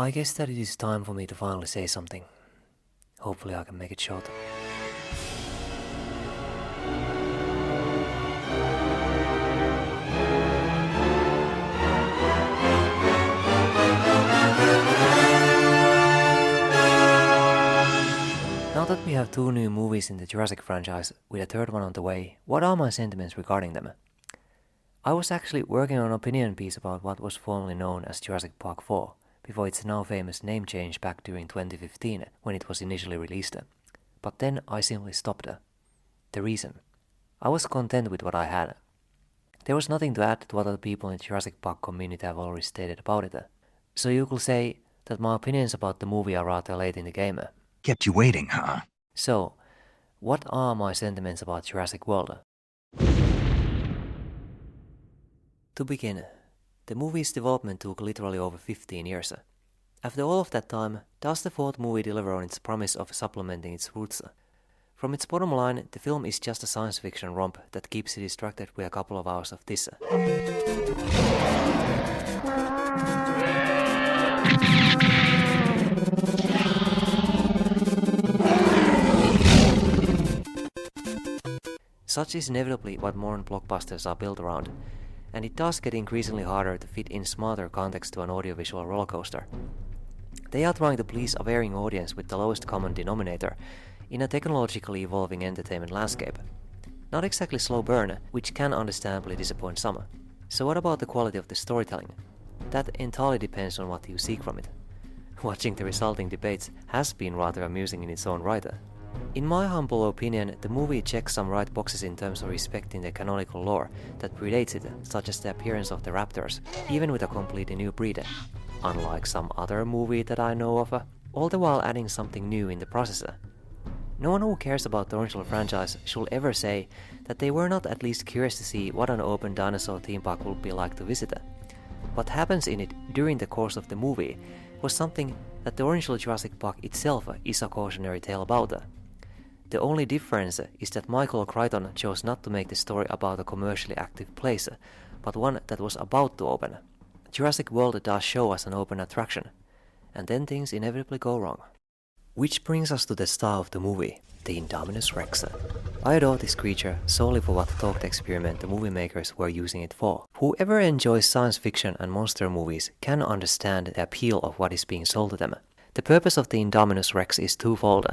I guess that it is time for me to finally say something. Hopefully I can make it short. Now that we have 2 new movies in the Jurassic franchise, with a 3rd one on the way, what are my sentiments regarding them? I was actually working on an opinion piece about what was formerly known as Jurassic Park 4, before its now famous name change back during 2015 when it was initially released. But then I simply stopped. The reason? I was content with what I had. There was nothing to add to what other people in the Jurassic Park community have already stated about it. So you could say that my opinions about the movie are rather late in the game. Kept you waiting, huh? So, what are my sentiments about Jurassic World? To begin, the movie's development took literally over 15 years. After all of that time, does the 4th movie deliver on its promise of supplementing its roots? From its bottom line, the film is just a science fiction romp that keeps you distracted with a couple of hours of this. Such is inevitably what modern blockbusters are built around, and it does get increasingly harder to fit in smarter context to an audiovisual rollercoaster. They are trying to please a varying audience with the lowest common denominator in a technologically evolving entertainment landscape. Not exactly slow burn, which can understandably disappoint some. So what about the quality of the storytelling? That entirely depends on what you seek from it. Watching the resulting debates has been rather amusing in its own right. In my humble opinion, the movie checks some right boxes in terms of respecting the canonical lore that predates it, such as the appearance of the raptors, even with a completely new breed, unlike some other movie that I know of, all the while adding something new in the process. No one who cares about the original franchise should ever say that they were not at least curious to see what an open dinosaur theme park would be like to visit. What happens in it during the course of the movie was something that the original Jurassic Park itself is a cautionary tale about. The only difference is that Michael Crichton chose not to make the story about a commercially active place, but one that was about to open. Jurassic World does show us an open attraction, and then things inevitably go wrong. Which brings us to the star of the movie, the Indominus Rex. I adore this creature solely for what thought experiment the movie makers were using it for. Whoever enjoys science fiction and monster movies can understand the appeal of what is being sold to them. The purpose of the Indominus Rex is twofold,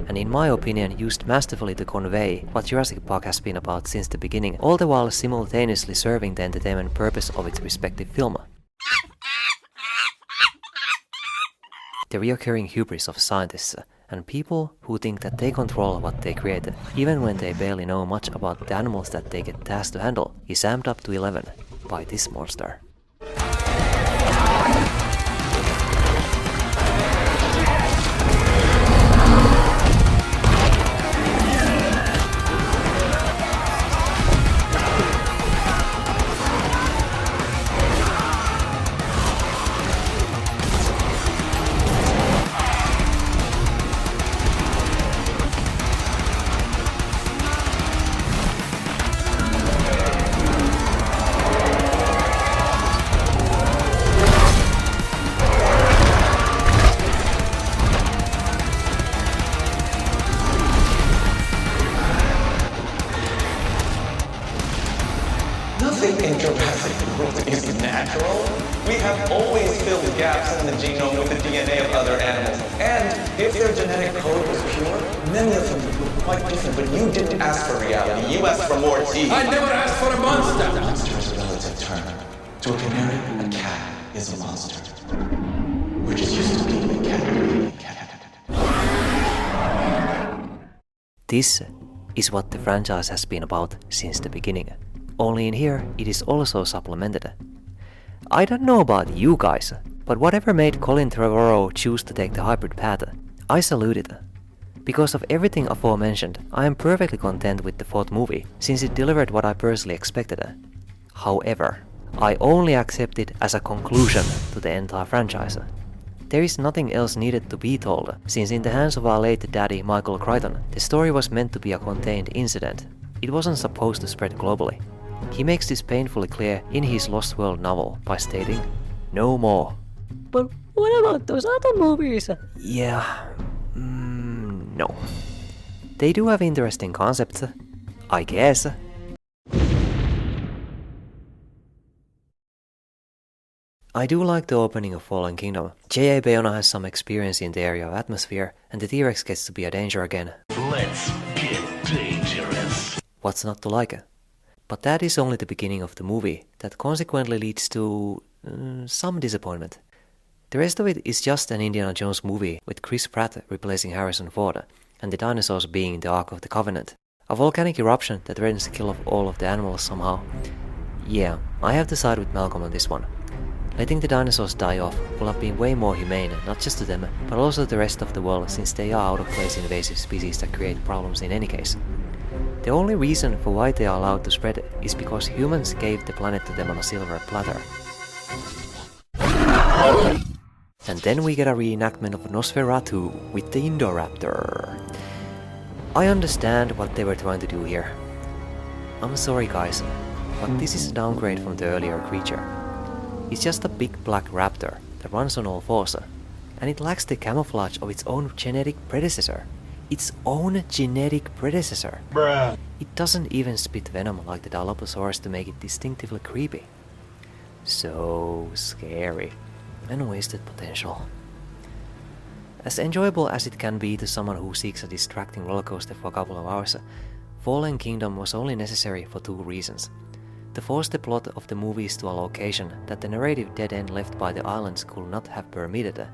and in my opinion used masterfully to convey what Jurassic Park has been about since the beginning, all the while simultaneously serving the entertainment purpose of its respective film. The reoccurring hubris of scientists and people who think that they control what they create, even when they barely know much about the animals that they get tasked to handle, is amped up to 11 by this monster. Nothing in Jurassic World is natural. We have always filled gaps in the genome with the DNA of other animals. And if their genetic code was pure, many of them were quite different. But you didn't ask for reality. You asked for more teeth. I never asked for a monster! Monster is a relative term. To a canary, a cat is a monster. We're just used to being a cat. This is what the franchise has been about since the beginning. Only in here, it is also supplemented. I don't know about you guys, but whatever made Colin Trevorrow choose to take the hybrid path, I salute it. Because of everything aforementioned, I am perfectly content with the 4th movie, since it delivered what I personally expected. However, I only accept it as a conclusion to the entire franchise. There is nothing else needed to be told, since in the hands of our late daddy Michael Crichton, the story was meant to be a contained incident. It wasn't supposed to spread globally. He makes this painfully clear in his Lost World novel by stating, "No more." But What about those other movies? Yeah, no. They do have interesting concepts, I guess. I do like the opening of Fallen Kingdom. J.A. Bayona has some experience in the area of atmosphere, and the T-Rex gets to be a danger again. Let's get dangerous. What's not to like? But that is only the beginning of the movie, that consequently leads to some disappointment. The rest of it is just an Indiana Jones movie with Chris Pratt replacing Harrison Ford, and the dinosaurs being the Ark of the Covenant. A volcanic eruption that threatens to kill off all of the animals somehow. Yeah, I have to side with Malcolm on this one. Letting the dinosaurs die off will have been way more humane, not just to them, but also to the rest of the world, since they are out of place invasive species that create problems in any case. The only reason for why they are allowed to spread is because humans gave the planet to them on a silver platter. And then we get a reenactment of Nosferatu with the Indoraptor. I understand what they were trying to do here. I'm sorry guys, but this is a downgrade from the earlier creature. It's just a big black raptor that runs on all fours, and it lacks the camouflage of its own genetic predecessor. Its own genetic predecessor. Bruh. It doesn't even spit venom like the Dilophosaurus to make it distinctively creepy. So scary and wasted potential. As enjoyable as it can be to someone who seeks a distracting rollercoaster for a couple of hours, Fallen Kingdom was only necessary for two reasons. To force the plot of the movies to a location that the narrative dead end left by the islands could not have permitted,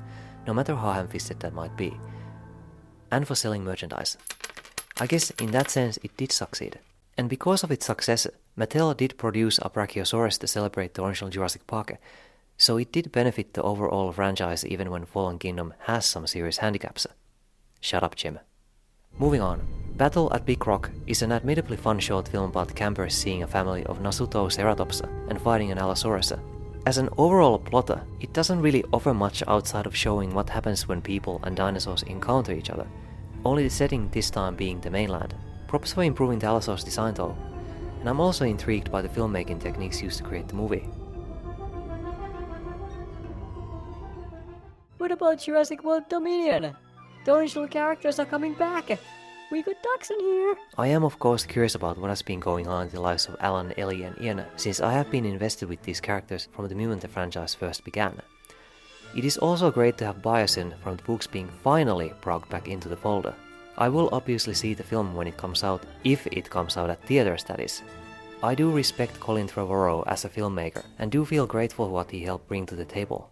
no matter how ham-fisted that might be. And for selling merchandise. I guess in that sense it did succeed. And because of its success, Mattel did produce a Brachiosaurus to celebrate the original Jurassic Park, so it did benefit the overall franchise even when Fallen Kingdom has some serious handicaps. Shut up, Jim. Moving on. Battle at Big Rock is an admittedly fun short film about campers seeing a family of Nasutoceratops and fighting an Allosaurus. As an overall plot, it doesn't really offer much outside of showing what happens when people and dinosaurs encounter each other, only the setting this time being the mainland. Props for improving the Allosaurus design though, and I'm also intrigued by the filmmaking techniques used to create the movie. What about Jurassic World Dominion? The original characters are coming back. We got ducks in here. I am of course curious about what has been going on in the lives of Alan, Ellie and Ian, since I have been invested with these characters from the moment the franchise first began. It is also great to have Biosyn from the books being finally brought back into the folder. I will obviously see the film when it comes out, if it comes out at theaters that is. I do respect Colin Trevorrow as a filmmaker, and do feel grateful for what he helped bring to the table.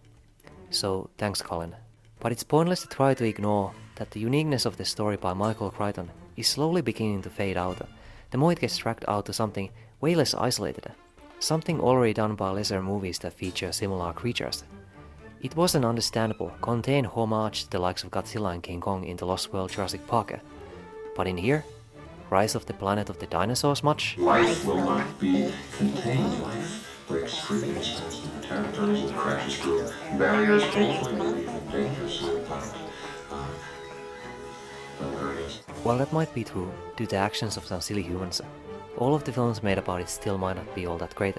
So thanks Colin. But it's pointless to try to ignore that the uniqueness of the story by Michael Crichton is slowly beginning to fade out, the more it gets dragged out to something way less isolated, something already done by lesser movies that feature similar creatures. It was an understandable, contained homage to the likes of Godzilla and King Kong in the Lost World Jurassic Park, but in here, Rise of the Planet of the Dinosaurs much? Life will not be contained. Breaks free, territories will crash through barriers hopefully dangerous. Well, that might be true, due to the actions of some silly humans. All of the films made about it still might not be all that great.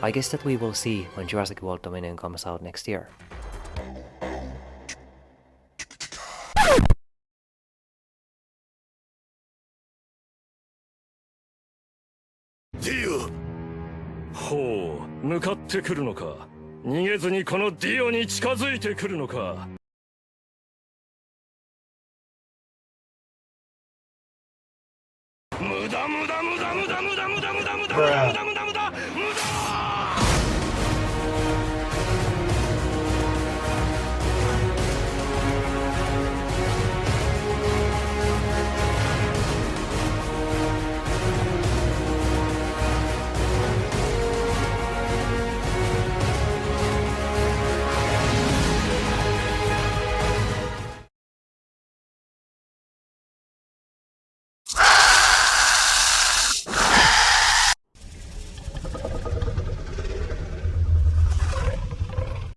I guess that we will see when Jurassic World Dominion comes out next year. Dio! ほう、向かってくるのか。逃げずにこのディオに近づいてくるのか。無駄無駄無駄無駄無駄無駄無駄無駄無駄無駄無駄